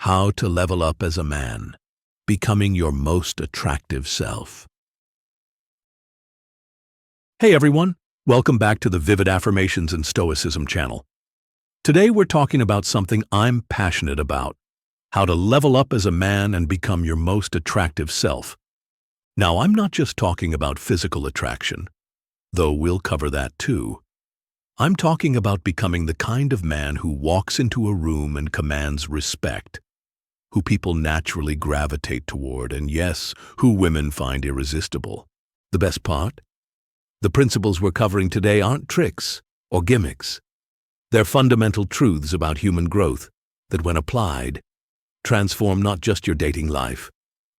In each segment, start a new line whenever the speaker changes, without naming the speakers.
How to level up as a man, becoming your most attractive self. Hey everyone, welcome back to the Vivid Affirmations and Stoicism channel. Today we're talking about something I'm passionate about, how to level up as a man and become your most attractive self. Now, I'm not just talking about physical attraction, though we'll cover that too. I'm talking about becoming the kind of man who walks into a room and commands respect, who people naturally gravitate toward, and yes, who women find irresistible. The best part? The principles we're covering today aren't tricks or gimmicks. They're fundamental truths about human growth that, when applied, transform not just your dating life,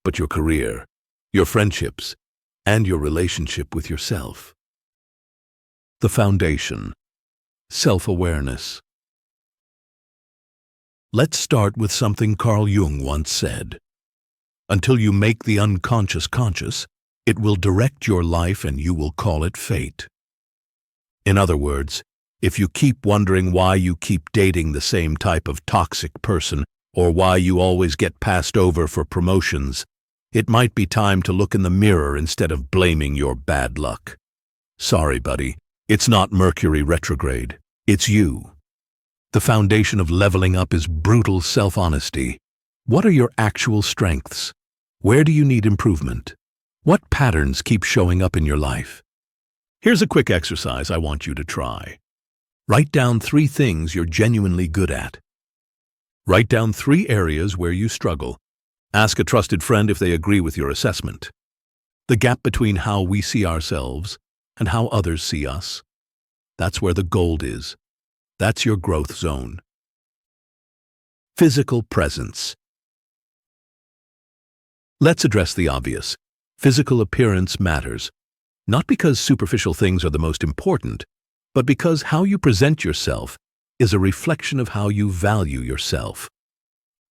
but your career, your friendships, and your relationship with yourself. The foundation: self-awareness. Let's start with something Carl Jung once said. Until you make the unconscious conscious, it will direct your life and you will call it fate. In other words, if you keep wondering why you keep dating the same type of toxic person or why you always get passed over for promotions, it might be time to look in the mirror instead of blaming your bad luck. Sorry, buddy, it's not Mercury retrograde. It's you. The foundation of leveling up is brutal self-honesty. What are your actual strengths? Where do you need improvement? What patterns keep showing up in your life? Here's a quick exercise I want you to try. Write down 3 things you're genuinely good at. Write down 3 areas where you struggle. Ask a trusted friend if they agree with your assessment. The gap between how we see ourselves and how others see us. That's where the gold is. That's your growth zone. Physical presence. Let's address the obvious. Physical appearance matters, not because superficial things are the most important, but because how you present yourself is a reflection of how you value yourself.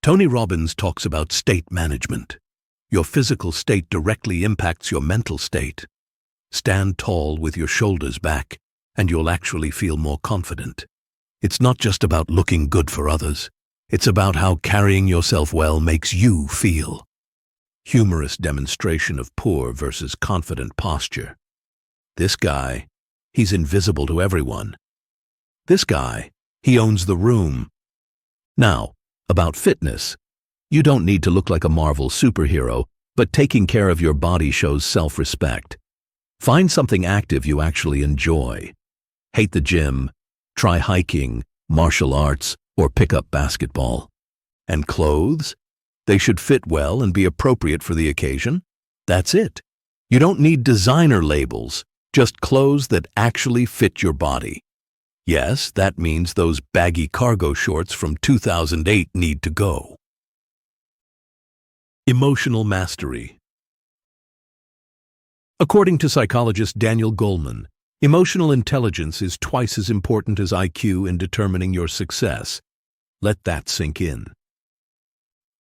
Tony Robbins talks about state management. Your physical state directly impacts your mental state. Stand tall with your shoulders back, and you'll actually feel more confident. It's not just about looking good for others. It's about how carrying yourself well makes you feel. Humorous demonstration of poor versus confident posture. This guy, he's invisible to everyone. This guy, he owns the room. Now, about fitness. You don't need to look like a Marvel superhero, but taking care of your body shows self-respect. Find something active you actually enjoy. Hate the gym. Try hiking, martial arts, or pick up basketball. And clothes? They should fit well and be appropriate for the occasion. That's it. You don't need designer labels, just clothes that actually fit your body. Yes, that means those baggy cargo shorts from 2008 need to go. Emotional mastery. According to psychologist Daniel Goleman, emotional intelligence is twice as important as IQ in determining your success. Let that sink in.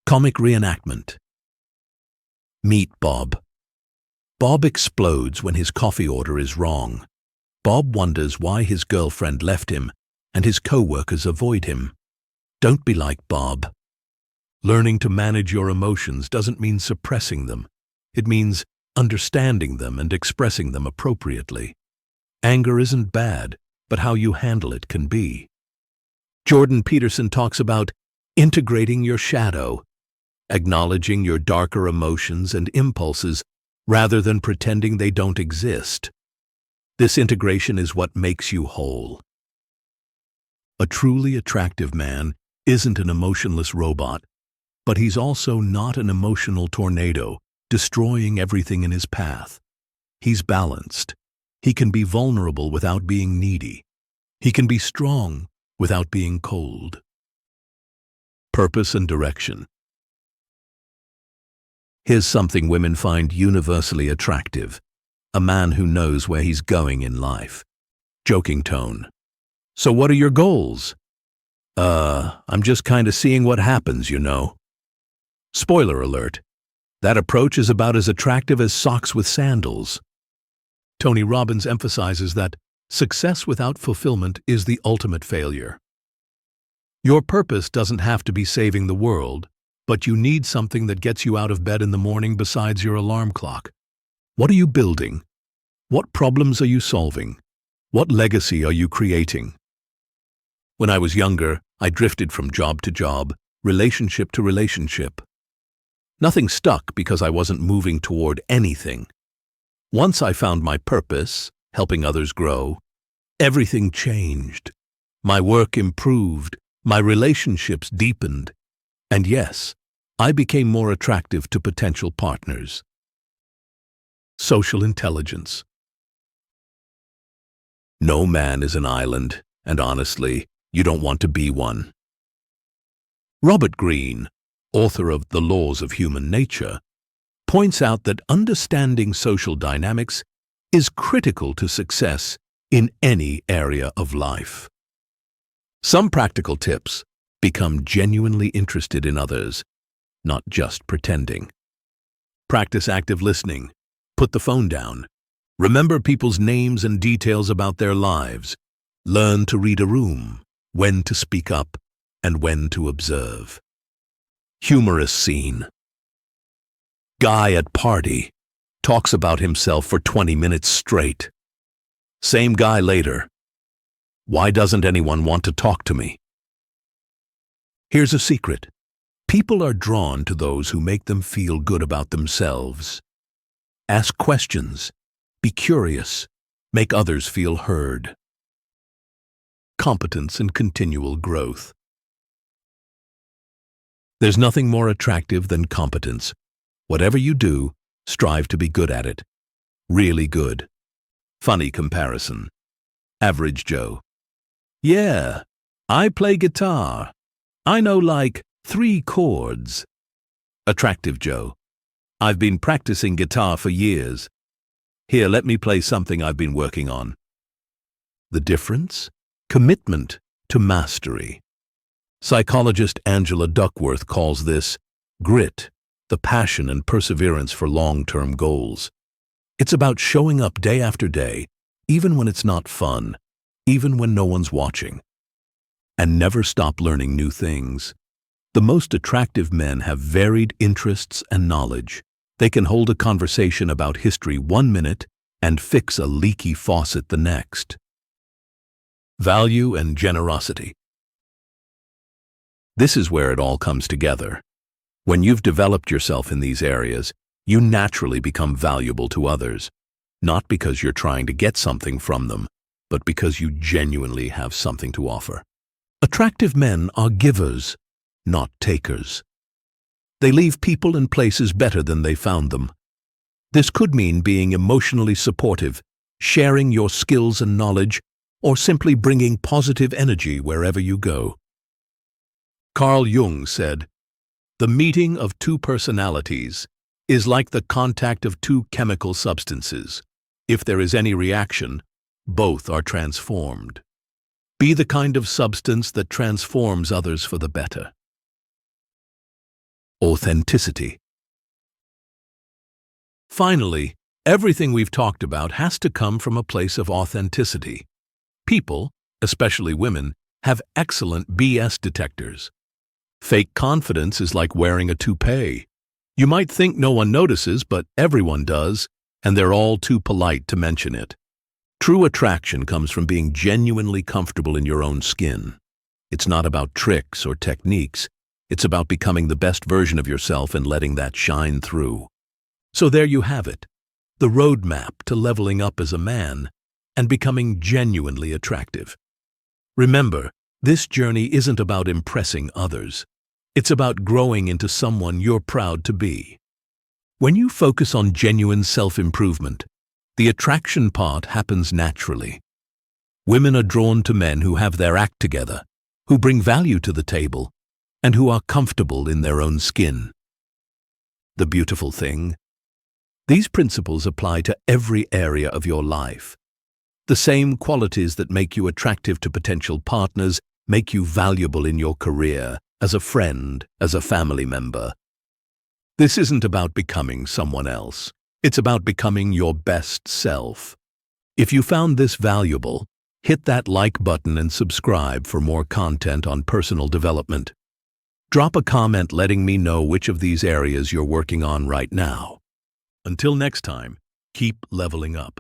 Comic reenactment. Meet Bob. Bob explodes when his coffee order is wrong. Bob wonders why his girlfriend left him and his co-workers avoid him. Don't be like Bob. Learning to manage your emotions doesn't mean suppressing them. It means understanding them and expressing them appropriately. Anger isn't bad, but how you handle it can be. Jordan Peterson talks about integrating your shadow, acknowledging your darker emotions and impulses rather than pretending they don't exist. This integration is what makes you whole. A truly attractive man isn't an emotionless robot, but he's also not an emotional tornado, destroying everything in his path. He's balanced. He can be vulnerable without being needy. He can be strong without being cold. Purpose and direction. Here's something women find universally attractive: a man who knows where he's going in life. Joking tone. So what are your goals? I'm just kind of seeing what happens, you know. Spoiler alert. That approach is about as attractive as socks with sandals. Tony Robbins emphasizes that success without fulfillment is the ultimate failure. Your purpose doesn't have to be saving the world. but you need something that gets you out of bed in the morning besides your alarm clock. What are you building? What problems are you solving? What legacy are you creating? When I was younger, I drifted from job to job, relationship to relationship. Nothing stuck because I wasn't moving toward anything. Once I found my purpose, helping others grow, everything changed. My work improved, my relationships deepened, and yes, I became more attractive to potential partners. Social intelligence. No man is an island, and honestly, you don't want to be one. Robert Greene, author of The Laws of Human Nature, points out that understanding social dynamics is critical to success in any area of life. Some practical tips: become genuinely interested in others, not just pretending. Practice active listening. Put the phone down. Remember people's names and details about their lives. Learn to read a room, when to speak up, and when to observe. Humorous scene. Guy at party talks about himself for 20 minutes straight. Same guy later. Why doesn't anyone want to talk to me? Here's a secret. People are drawn to those who make them feel good about themselves. Ask questions. Be curious. Make others feel heard. Competence and continual growth. There's nothing more attractive than competence. Whatever you do, strive to be good at it. Really good. Funny comparison. Average Joe. Yeah, I play guitar. I know like 3 chords. Attractive Joe. I've been practicing guitar for years. Here, let me play something I've been working on. The difference? Commitment to mastery. Psychologist Angela Duckworth calls this grit, the passion and perseverance for long-term goals. It's about showing up day after day, even when it's not fun, even when no one's watching. And never stop learning new things. The most attractive men have varied interests and knowledge. They can hold a conversation about history 1 minute and fix a leaky faucet the next. Value and generosity. This is where it all comes together. When you've developed yourself in these areas, you naturally become valuable to others, not because you're trying to get something from them, but because you genuinely have something to offer. Attractive men are givers, not takers. They leave people and places better than they found them. This could mean being emotionally supportive, sharing your skills and knowledge, or simply bringing positive energy wherever you go. Carl Jung said, "The meeting of 2 personalities is like the contact of 2 chemical substances. If there is any reaction, both are transformed. Be the kind of substance that transforms others for the better." Authenticity. Finally, everything we've talked about has to come from a place of authenticity. People, especially women, have excellent BS detectors. Fake confidence is like wearing a toupee. You might think no one notices, but everyone does, and they're all too polite to mention it. True attraction comes from being genuinely comfortable in your own skin. It's not about tricks or techniques. It's about becoming the best version of yourself and letting that shine through. So there you have it, the roadmap to leveling up as a man and becoming genuinely attractive. Remember, this journey isn't about impressing others. It's about growing into someone you're proud to be. When you focus on genuine self-improvement, the attraction part happens naturally. Women are drawn to men who have their act together, who bring value to the table, and who are comfortable in their own skin. The beautiful thing? These principles apply to every area of your life. The same qualities that make you attractive to potential partners make you valuable in your career, as a friend, as a family member. This isn't about becoming someone else. It's about becoming your best self. If you found this valuable, hit that like button and subscribe for more content on personal development. Drop a comment letting me know which of these areas you're working on right now. Until next time, keep leveling up.